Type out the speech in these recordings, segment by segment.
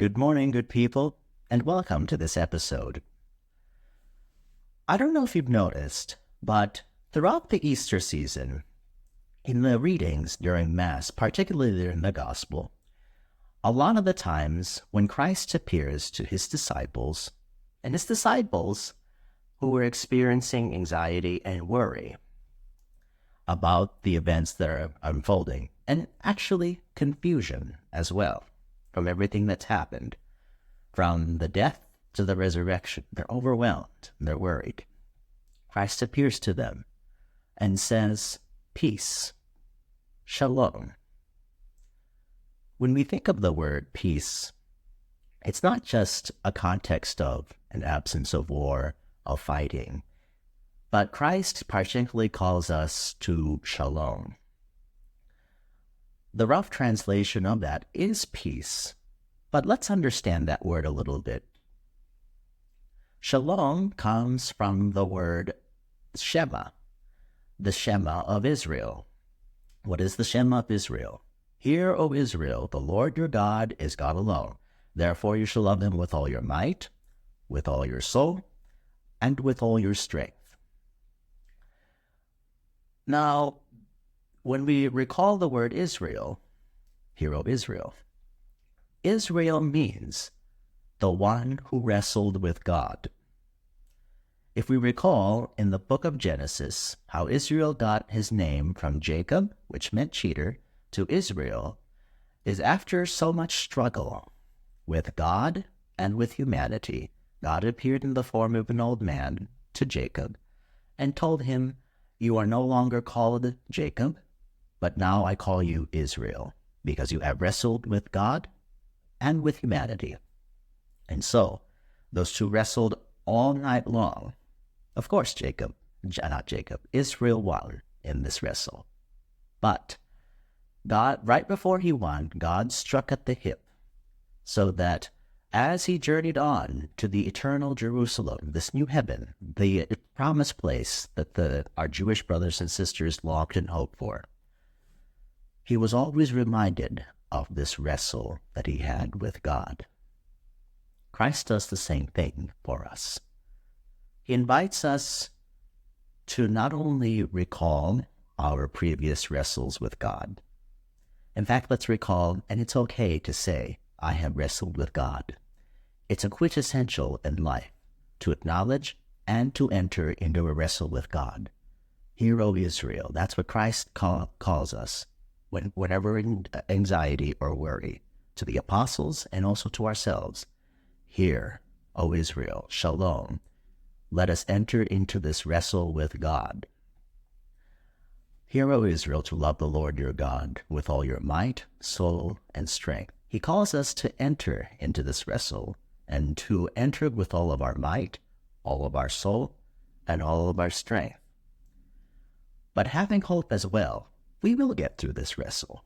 Good morning, good people, and welcome to this episode. I don't know if you've noticed, but throughout the Easter season, in the readings during Mass, particularly in the Gospel, a lot of the times when Christ appears to his disciples, and his disciples who were experiencing anxiety and worry about the events that are unfolding, and actually confusion as well, from everything that's happened, from the death to the resurrection. They're overwhelmed, they're worried. Christ appears to them and says, peace, shalom. When we think of the word peace, it's not just a context of an absence of war, of fighting, but Christ particularly calls us to shalom. The rough translation of that is peace, but let's understand that word a little bit. Shalom comes from the word Shema, the Shema of Israel. What is the Shema of Israel? Hear, O Israel, the Lord your God is God alone. Therefore you shall love him with all your might, with all your soul, and with all your strength. Now, when we recall the word Israel, hear, O Israel, Israel means the one who wrestled with God. If we recall in the book of Genesis how Israel got his name from Jacob, which meant cheater, to Israel, is after so much struggle with God and with humanity, God appeared in the form of an old man to Jacob and told him, you are no longer called Jacob, but now I call you Israel, because you have wrestled with God and with humanity. And so, those two wrestled all night long. Of course, Israel won in this wrestle. But God, right before he won, God struck at the hip, so that as he journeyed on to the eternal Jerusalem, this new heaven, the promised place that our Jewish brothers and sisters longed and hoped for, he was always reminded of this wrestle that he had with God. Christ does the same thing for us. He invites us to not only recall our previous wrestles with God. In fact, let's recall, and it's okay to say, I have wrestled with God. It's a quintessential in life to acknowledge and to enter into a wrestle with God. Hear, O Israel, that's what Christ calls us. Whenever in anxiety or worry, to the apostles and also to ourselves, hear, O Israel, shalom, let us enter into this wrestle with God. Hear, O Israel, to love the Lord your God with all your might, soul, and strength. He calls us to enter into this wrestle and to enter with all of our might, all of our soul, and all of our strength. But having hope as well, we will get through this wrestle.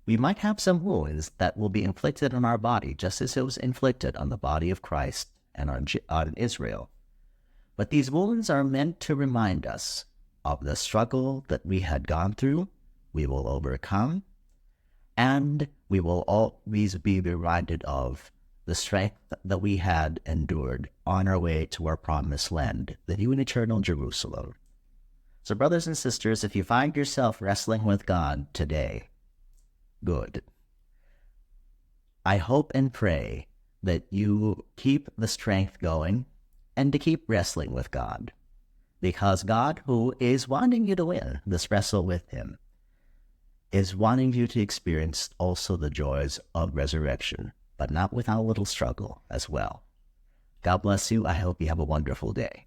We might have some wounds that will be inflicted on our body, just as it was inflicted on the body of Christ and on Israel. But these wounds are meant to remind us of the struggle that we had gone through, we will overcome, and we will always be reminded of the strength that we had endured on our way to our promised land, the new and eternal Jerusalem. So brothers and sisters, if you find yourself wrestling with God today, good. I hope and pray that you keep the strength going and to keep wrestling with God, because God, who is wanting you to win this wrestle with him, is wanting you to experience also the joys of resurrection, but not without a little struggle as well. God bless you. I hope you have a wonderful day.